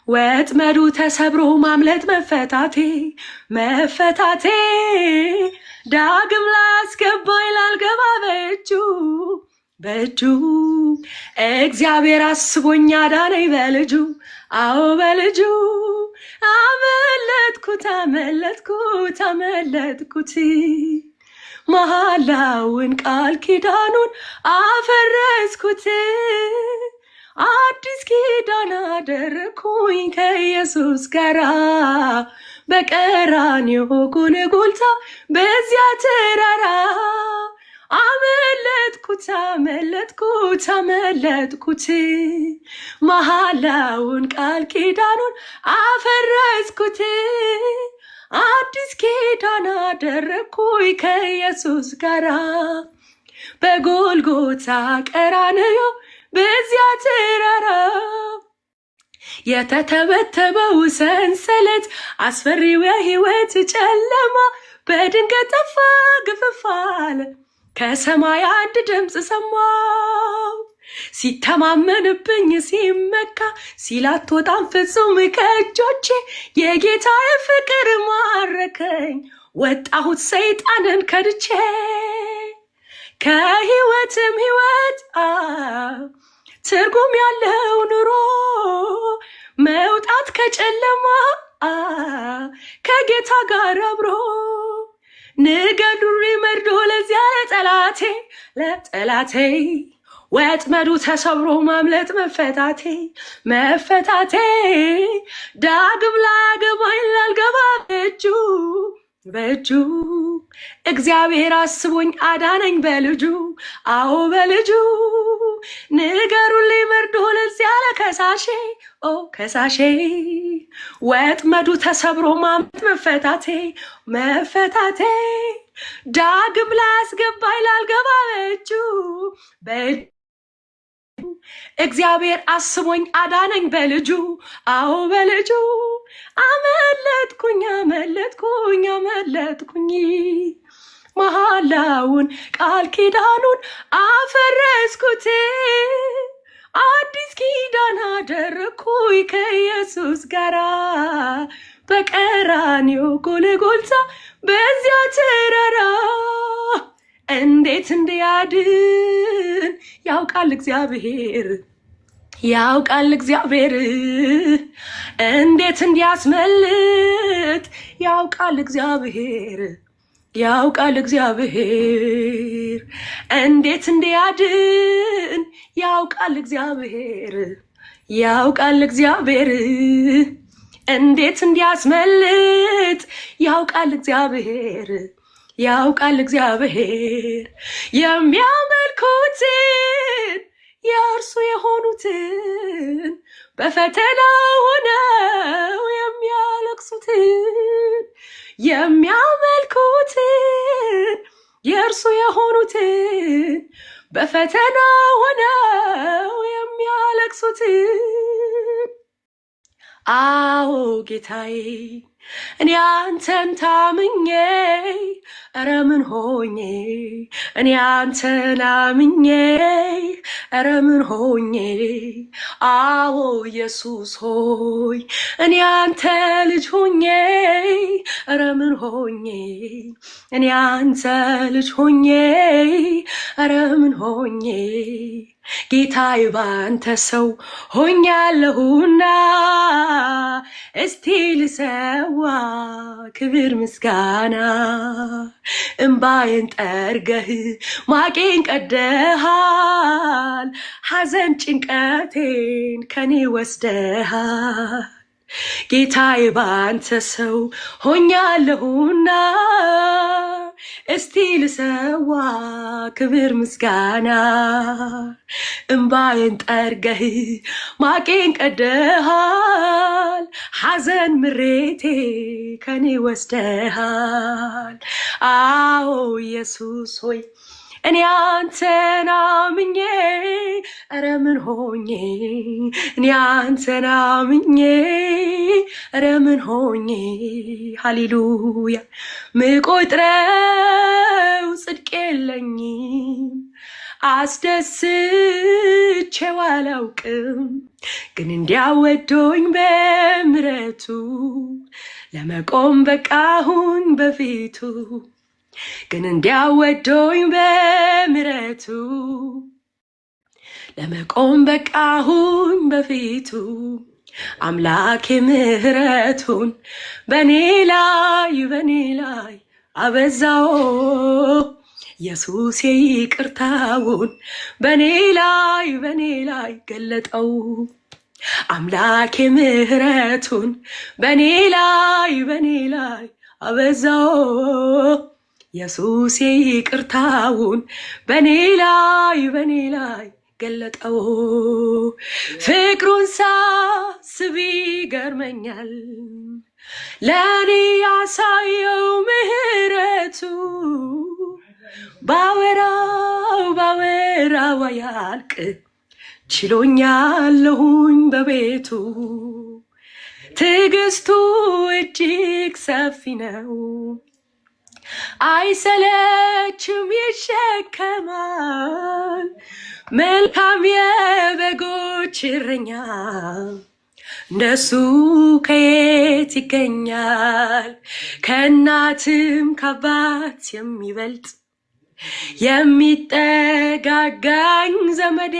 ወጥመዱ ተሰብሮ ማምለጥ መፈታቴ ዳግም ላስገባኝ ላልገባ በእጁ እግዚአብሔር አስቦኝ አዳነኝ በልጁ አዎ በልጁ አመለጥኩት መሐላውን ቃል ኪዳኑን አፈረስኩት አዲስ ኪዳን አደረኩኝ ከኢየሱስ ጋራ በቀራንዮ ጎልጎታ በዚያ ተራራ አመለጥኩት መሐላውን ቃል ኪዳኑን አፈረስኩት አዲስ ኪዳን አደረኩኝ ከኢየሱስ ጋራ በጎልጎታ ቀራንዮ በዚያ ተራራ የተተበተበው ሰንሰለት አስፈሪው የሕይወት ጨለማ በድንገት ጠፋ ግፍፍ አለ ከሰማይ አንድ ድምፅ ሰማሁ ሲተማመንብኝ ሲመካ ሲላት ወጣም ፍጹም ከእጆቼ የጌታዬ ፍቅር ማረከኝ ወጣሁት ሰይጣንን ከድቼ ከሕይወትም ሕይወት ትርጉም ያለው ኑሮ መውጣት ከጨለማ ከጌታ ጋር አብሮ ንገዱሪ መርዶ ለዚያ ለጠላቴ ወጥመዱ ተሰብሮ ማምለጥ መፈታቴ ዳግም ላያገባኝ ላልገባ በእጁ እግዚአብሔር አስቦኝ አዳነኝ በልጁ አዎ በልጁ ንገሩልኝ መርዶ ለዚያ ለከሳሼ ከሳሼ ወጥመዱ ተሰብሮ ማምለጥ መፈታቴ ዳግም ላያስገባኝ ላልገባ በእጁ እግዚአብሔር አስቦኝ አዳነኝ በልጁ አዎ በልጁ አመለጥኩኝ መሐላውን ቃል ኪዳኑን አፈረስኩት አዲስ ኪዳን አደረኩኝ ከኢየሱስ ጋራ በቀራንዮ ጎልጎታ በዚያ ተራራ እንዴት እንዲያድን ያውቃል እግዚአብሔር እንዴት እንዲያስመልጥ ያውቃል እግዚአብሔር እንዴት እንዲያድን ያውቃል እግዚአብሔር እንዴት እንዲያስመልጥ ያውቃል እግዚአብሔር የሚያመልኩትን የእርሱ የሆኑትን በፈተና ሆነው የሚያለቅሱትን የሚያመልኩትን የእርሱ የሆኑትን በፈተና ሆነው የሚያለቅሱትን አዎ ጌታዬ እኔ አንተን ታምኜ ኧረ ምን ሆኜ እኔ አንተን አምኜ ኧረ ምን ሆኜ አዎ ኢየሱስ ሆይ እኔ አንተ ልጅ ሆኜ ኧረ ምን ሆኜ እኔ አንተ ልጅ ሆኜ ኧረ ምን ሆኜ ጌታዬ ባንተ ሰው ሆኛለሁና እስቲ ልሰዋ ክብር ምስጋና እምባዬን ጠርገህ ማቄን ቀደሃል ሐዘን ጭንቀቴን ከኔ ወስደሃል ጌታዬ ባንተ ሰው ሆኛለሁና እስቲ ልሰዋ ክብር ምስጋና እምባዬን ጠርገህ ማቄን ቀደሃል ሐዘን ምሬቴ ከኔ ወስደሃል አዎ ኢየሱስ ሆይ እኔ አንተን አምኜ ኧረ ምን ሆኜ እኔ አንተን አምኜ ኧረ ምን ሆኜ ሃሌሉያ ምቆጥረው ጽድቅ የለኝም አስደስቼው አላውቅም ግን እንዲያወዶኝ በምሕረቱ ለመቆም በቃሁኝ በፊቱ ግን እንዲያወዶኝ በምሕረቱ ለመቆም በቃሁኝ በፊቱ አምላኬ ምሕረቱን በኔ ላይ አበዛው ኢየሱስ ይቅርታውን በኔ ላይ ገለጠው አምላኬ ምሕረቱን በኔ ላይ አበዛው ኢየሱስ ይቅርታውን በኔ ላይ ገለጠው ፍቅሩን ሳስብ ይገርመኛል ለኔ ያሳየው ምሕረቱ ባወራው ያልቅ ችሎኛለሁኝ በቤቱ ትዕግስቱ እጅግ ሰፊ ነው አይሰለችም ይሸከማል መልካም የበጎች እረኛ እንደሱ ከየት ይገኛል ከእናትም ከአባት የሚበልጥ የሚጠጋጋኝ ዘመዴ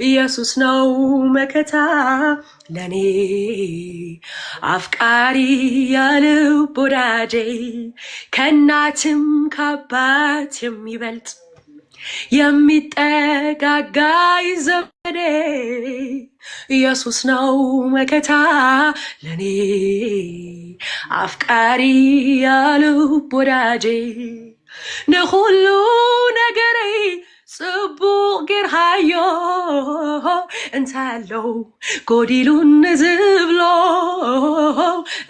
ኢየሱስ ነው መከታ ለኔ አፍቃሪ ያልብ ወዳጄ ከእናትም ከአባት የሚበልጥ የሚጠጋጋኝ ዘመዴ ኢየሱስ ነው መከታ ለኔ አፍቃሪ ያልብ ወዳጄ ንኹሉ ነገረይ ጽቡቕ ጌርሃዮ እንታለው ጎዲሉን ዝብሎ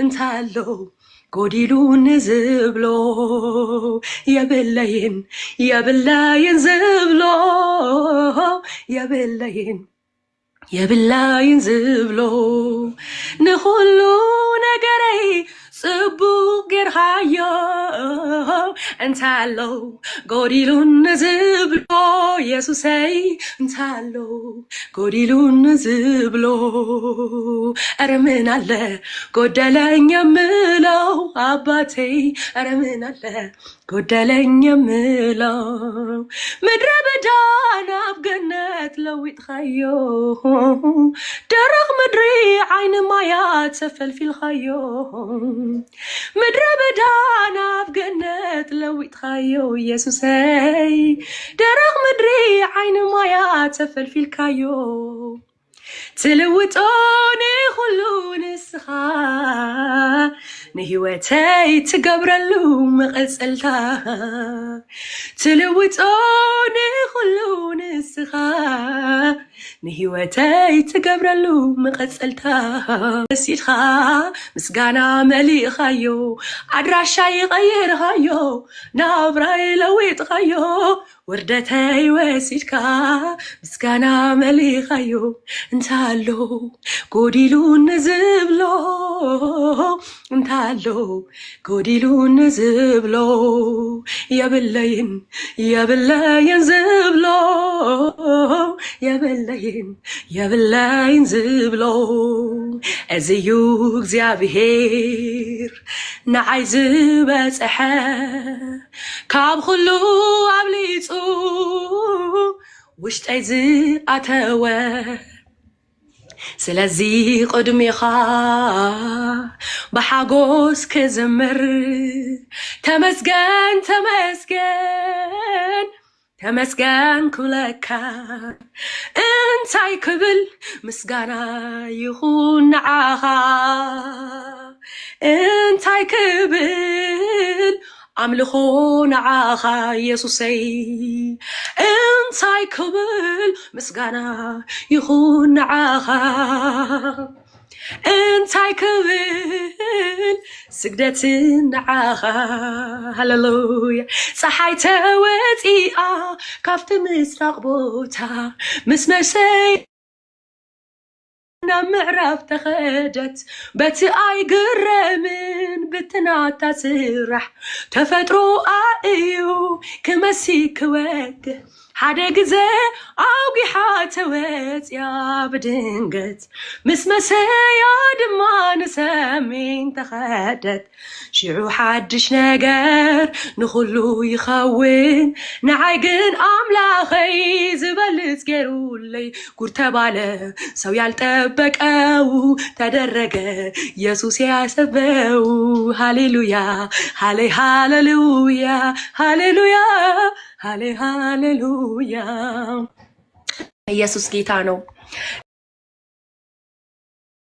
እንታለው ጎዲሉን ዝብሎ የብላይን ዝብሎ የብላይን ዝብሎ ንኹሉ ነገረይ ጽቡቕ ጌርሃዮ እንታለው ጎዲሉን ዝብሎ ኢየሱሰይ እንታለው ጎዲሉን ዝብሎ ኧረ ምን አለ ጎደለኝ የምለው አባቴ ኧረ ምን አለ ጎደለኝ የምለው ምድረ በዳን ኣብ ገነት ለዊጥኻዮ ደረቕ ምድሪ ዓይኒ ማያት ተፈልፊልኻዮ ምድረ በዳን ኣብ ገነት ለዊጥኻዮ ኢየሱሰይ ደረቕ ምድሪ ዓይኒ ማያት ተፈልፊልካዮ ትልውጦኒ ኩሉ ንስኻ ንህይወተይ ትገብረሉ መቐፀልታ ትልውጦኒ ኩሉ ንስኻ ንህይወተይ ትገብረሉ መቐፀልታ ሲድኻ ምስጋና መሊእኻዮ ኣድራሻይ ቀይርኻዮ ናብራይ ለዊጥኻዮ ወርደተይ ወሲድካ ምስጋና መሊእኻዮ እንታሎ ጎዲሉን ዝብሎ እንታሎ ጎዲሉን ዝብሎ የብለይን ዝብሎ የብለይን ዝብሎ እዝዩ እግዚአብሔር ንዓይ ዝበፅሐ ካብ ኩሉ ኣብሊፁ ውሽጠይ ዝኣተወ ስለዚ ቅድሚኻ በሓጎስ ክዝምር ተመስገን ክብለካ እንታይ ክብል ምስጋና ይኹን ንዓኻ እንታይ ክብል ኣምልኾ ንዓኻ ኢየሱሰይ እንታይ ክብል ምስጋና ይኹን ንዓኻ እንታይ ክብል ስግደት ንዓኻ ሃሌሉያ ፀሓይ ተወፂኣ ካብቲ ምስራቅ ቦታ ምስ መሰይ ምዕራፍ ተኸደት በቲ ኣይግረምን ብትናታ ስራሕ ተፈጥሮ እዩ ክመሲ ክወግህ ሓደ ግዜ ኣውጊሓ ተወፅያ ብድንገት ምስ መሰያ ድማ ንሰሜን ተኸደት ሽዑ ሓድሽ ነገር ንኹሉ ይኸውን ንዓይ ግን ኣምላኸይ ዝበልፅ ገይሩለይ ጉድ ተባለ ሰው ያልጠበቀው ተደረገ ኢየሱስ ያሰበው ሃሌሉያ ሃሌ ሃሌሉያ ሃሌሉያ ሃሌ ሃሌሉያ ኢየሱስ ጌታ ነው።